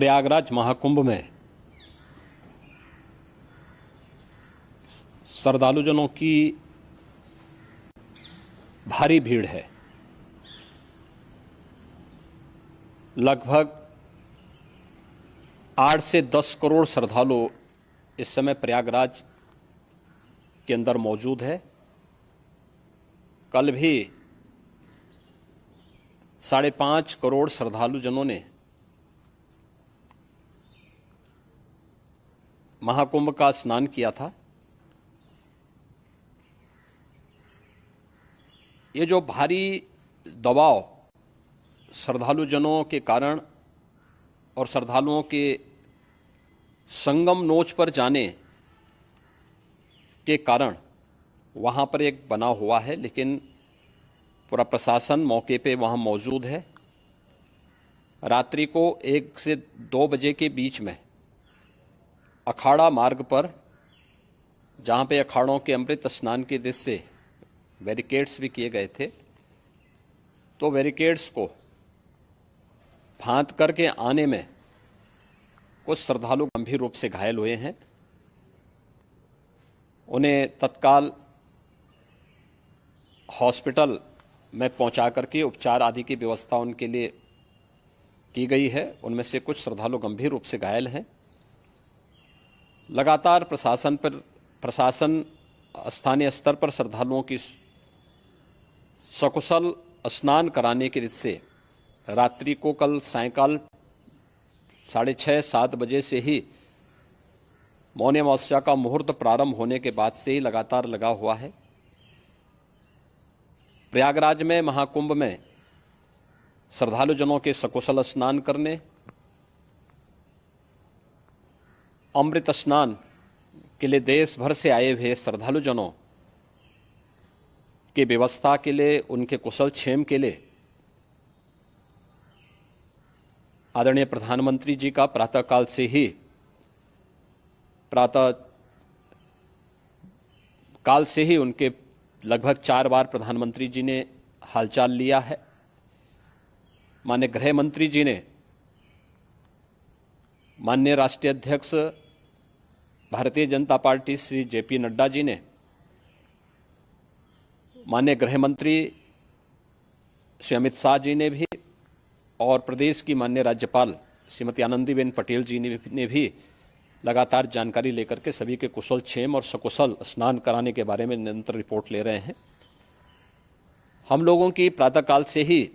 प्रयागराज महाकुंभ में श्रद्धालुजनों की भारी भीड़ है। लगभग 8 से 10 करोड़ श्रद्धालु इस समय प्रयागराज के अंदर मौजूद है। कल भी 5.5 करोड़ श्रद्धालुजनों ने महाकुंभ का स्नान किया था। ये जो भारी दबाव श्रद्धालुजनों के कारण और श्रद्धालुओं के संगम नोच पर जाने के कारण वहाँ पर एक बना हुआ है, लेकिन पूरा प्रशासन मौके पे वहाँ मौजूद है। रात्रि को 1 से 2 बजे के बीच में अखाड़ा मार्ग पर, जहाँ पे अखाड़ों के अमृत स्नान के दृश्य से बैरिकेड्स भी किए गए थे, तो बैरिकेड्स को फांद करके आने में कुछ श्रद्धालु गंभीर रूप से घायल हुए हैं। उन्हें तत्काल हॉस्पिटल में पहुंचा करके उपचार आदि की व्यवस्था उनके लिए की गई है। उनमें से कुछ श्रद्धालु गंभीर रूप से घायल हैं। लगातार प्रशासन स्थानीय स्तर पर श्रद्धालुओं की सकुशल स्नान कराने के दृष्टि से रात्रि को कल सायंकाल 6:30-7 बजे से ही मौनी अमावस्या का मुहूर्त प्रारंभ होने के बाद से ही लगातार लगा हुआ है। प्रयागराज में महाकुंभ में श्रद्धालुजनों के सकुशल स्नान करने, अमृत स्नान के लिए देश भर से आए हुए श्रद्धालुजनों की व्यवस्था के लिए, उनके कुशल क्षेम के लिए आदरणीय प्रधानमंत्री जी का प्रातःकाल से ही उनके लगभग 4 बार प्रधानमंत्री जी ने हालचाल लिया है। माननीय गृह मंत्री जी ने, माननीय राष्ट्रीय अध्यक्ष भारतीय जनता पार्टी श्री जेपी नड्डा जी ने, माननीय गृह मंत्री श्री अमित शाह जी ने भी, और प्रदेश की माननीय राज्यपाल श्रीमती आनंदीबेन पटेल जी ने भी लगातार जानकारी लेकर के सभी के कुशल क्षेम और सकुशल स्नान कराने के बारे में निरंतर रिपोर्ट ले रहे हैं। हम लोगों की प्रातःकाल से ही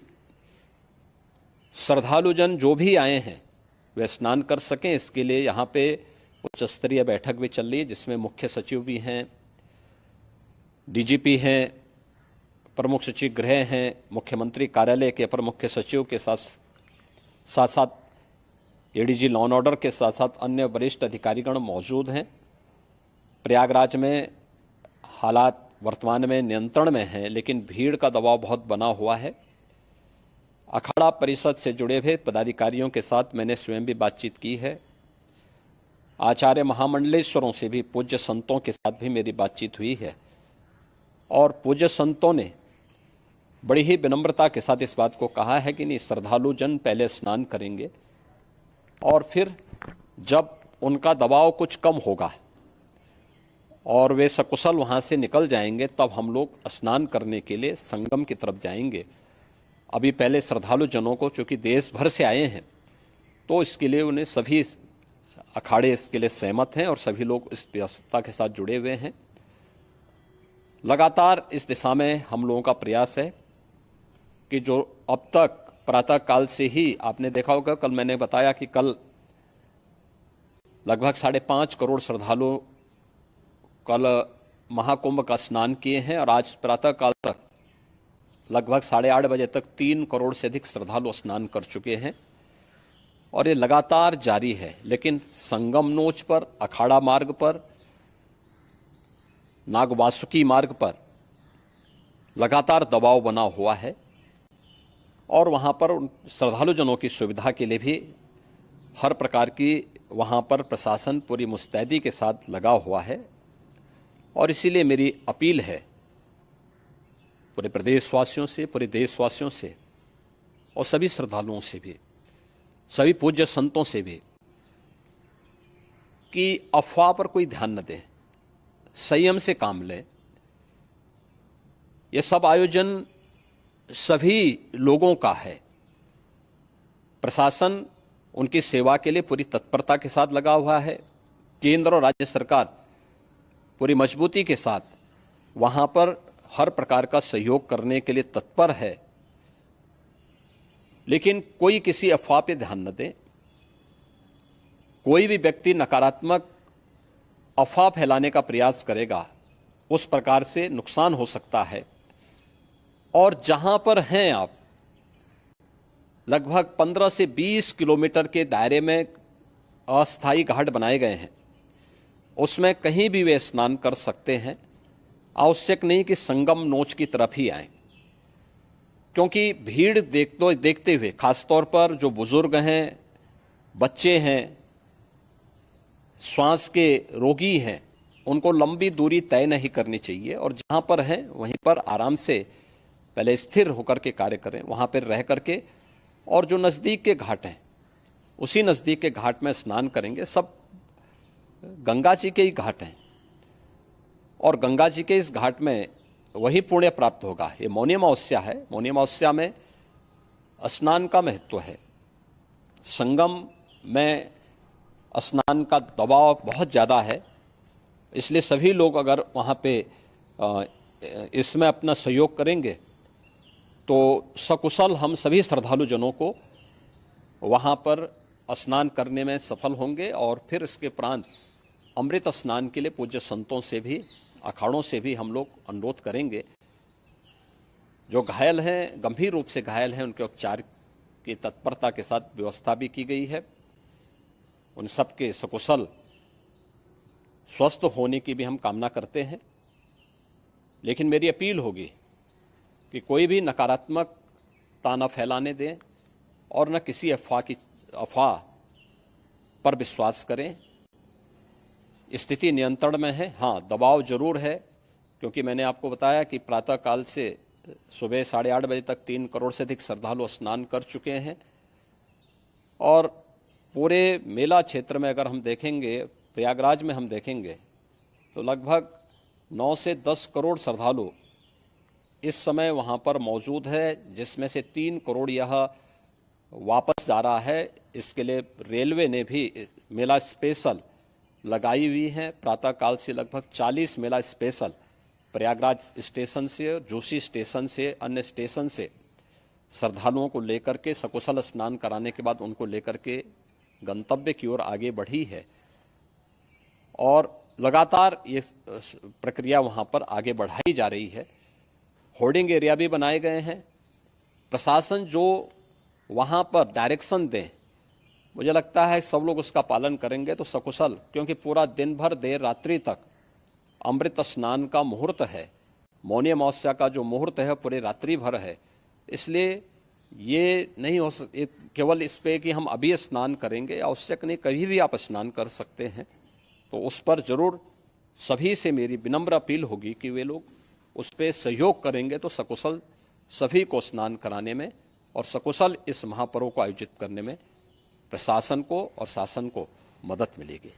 श्रद्धालुजन जो भी आए हैं वे स्नान कर सकें, इसके लिए यहाँ पे उच्च स्तरीय बैठक भी चल रही है, जिसमें मुख्य सचिव भी हैं, डीजीपी हैं, प्रमुख सचिव गृह हैं, मुख्यमंत्री कार्यालय के अपर मुख्य सचिव के साथ साथ एडीजी लॉ एंड ऑर्डर के साथ साथ अन्य वरिष्ठ अधिकारीगण मौजूद हैं। प्रयागराज में हालात वर्तमान में नियंत्रण में हैं, लेकिन भीड़ का दबाव बहुत बना हुआ है। अखाड़ा परिषद से जुड़े हुए पदाधिकारियों के साथ मैंने स्वयं भी बातचीत की है। आचार्य महामंडलेश्वरों से भी, पूज्य संतों के साथ भी मेरी बातचीत हुई है, और पूज्य संतों ने बड़ी ही विनम्रता के साथ इस बात को कहा है कि नहीं, श्रद्धालुजन पहले स्नान करेंगे और फिर जब उनका दबाव कुछ कम होगा और वे सकुशल वहाँ से निकल जाएंगे, तब हम लोग स्नान करने के लिए संगम की तरफ जाएंगे। अभी पहले श्रद्धालुजनों को, चूँकि देश भर से आए हैं, तो इसके लिए उन्हें सभी अखाड़े इसके लिए सहमत हैं और सभी लोग इस व्यवस्था के साथ जुड़े हुए हैं। लगातार इस दिशा में हम लोगों का प्रयास है कि जो अब तक प्रातःकाल से ही आपने देखा होगा, कल मैंने बताया कि कल लगभग 5.5 करोड़ श्रद्धालु कल महाकुंभ का स्नान किए हैं, और आज प्रातःकाल तक लगभग 8:30 बजे तक 3 करोड़ से अधिक श्रद्धालु स्नान कर चुके हैं, और ये लगातार जारी है। लेकिन संगम नोच पर, अखाड़ा मार्ग पर, नागवासुकी मार्ग पर लगातार दबाव बना हुआ है, और वहाँ पर श्रद्धालुजनों की सुविधा के लिए भी हर प्रकार की वहाँ पर प्रशासन पूरी मुस्तैदी के साथ लगा हुआ है। और इसीलिए मेरी अपील है पूरे प्रदेशवासियों से, पूरे देशवासियों से और सभी श्रद्धालुओं से भी सभी पूज्य संतों से भी कि अफवाह पर कोई ध्यान न दें, संयम से काम लें। यह सब आयोजन सभी लोगों का है। प्रशासन उनकी सेवा के लिए पूरी तत्परता के साथ लगा हुआ है। केंद्र और राज्य सरकार पूरी मजबूती के साथ वहां पर हर प्रकार का सहयोग करने के लिए तत्पर है। लेकिन कोई किसी अफवाह पे ध्यान न दे। कोई भी व्यक्ति नकारात्मक अफवाह फैलाने का प्रयास करेगा, उस प्रकार से नुकसान हो सकता है। और जहां पर हैं आप, लगभग 15 से 20 किलोमीटर के दायरे में अस्थायी घाट बनाए गए हैं, उसमें कहीं भी वे स्नान कर सकते हैं। आवश्यक नहीं कि संगम नोच की तरफ ही आए, क्योंकि भीड़ देखते हुए खासतौर पर जो बुजुर्ग हैं, बच्चे हैं, श्वास के रोगी हैं, उनको लंबी दूरी तय नहीं करनी चाहिए और जहां पर हैं वहीं पर आराम से पहले स्थिर होकर के कार्य करें, वहां पर रह करके। और जो नज़दीक के घाट हैं, उसी नज़दीक के घाट में स्नान करेंगे। सब गंगा जी के ही घाट हैं और गंगा जी के इस घाट में वही पुण्य प्राप्त होगा। ये मौनी अमावस्या है। मौनी अमावस्या में स्नान का महत्व है। संगम में स्नान का दबाव बहुत ज़्यादा है, इसलिए सभी लोग अगर वहाँ पे इसमें अपना सहयोग करेंगे तो सकुशल हम सभी श्रद्धालु जनों को वहाँ पर स्नान करने में सफल होंगे। और फिर इसके उपरांत अमृत स्नान के लिए पूज्य संतों से भी, अखाड़ों से भी हम लोग अनुरोध करेंगे। जो घायल हैं, गंभीर रूप से घायल हैं, उनके उपचार की तत्परता के साथ व्यवस्था भी की गई है। उन सबके सकुशल स्वस्थ होने की भी हम कामना करते हैं। लेकिन मेरी अपील होगी कि कोई भी नकारात्मकता न फैलाने दें और न किसी अफवाह पर विश्वास करें। स्थिति नियंत्रण में है। हाँ, दबाव जरूर है, क्योंकि मैंने आपको बताया कि प्रातःकाल से सुबह 8:30 बजे तक 3 करोड़ से अधिक श्रद्धालु स्नान कर चुके हैं। और पूरे मेला क्षेत्र में अगर हम देखेंगे, प्रयागराज में हम देखेंगे तो लगभग 9 से 10 करोड़ श्रद्धालु इस समय वहाँ पर मौजूद है, जिसमें से 3 करोड़ यह वापस जा रहा है। इसके लिए रेलवे ने भी मेला स्पेशल लगाई हुई है। प्रातःकाल से लगभग 40 मेला स्पेशल प्रयागराज स्टेशन से, जोशी स्टेशन से, अन्य स्टेशन से श्रद्धालुओं को लेकर के सकुशल स्नान कराने के बाद उनको लेकर के गंतव्य की ओर आगे बढ़ी है। और लगातार ये प्रक्रिया वहाँ पर आगे बढ़ाई जा रही है। होर्डिंग एरिया भी बनाए गए हैं। प्रशासन जो वहाँ पर डायरेक्शन दें, मुझे लगता है सब लोग उसका पालन करेंगे तो सकुशल, क्योंकि पूरा दिन भर देर रात्रि तक अमृत स्नान का मुहूर्त है। मौनी अमावस्या का जो मुहूर्त है पूरे रात्रि भर है। इसलिए ये नहीं हो केवल इस पे कि हम अभी स्नान करेंगे, आवश्यक नहीं, कभी भी आप स्नान कर सकते हैं। तो उस पर जरूर सभी से मेरी विनम्र अपील होगी कि वे लोग उस पर सहयोग करेंगे तो सकुशल सभी को स्नान कराने में और सकुशल इस महापर्व को आयोजित करने में प्रशासन को और शासन को मदद मिलेगी।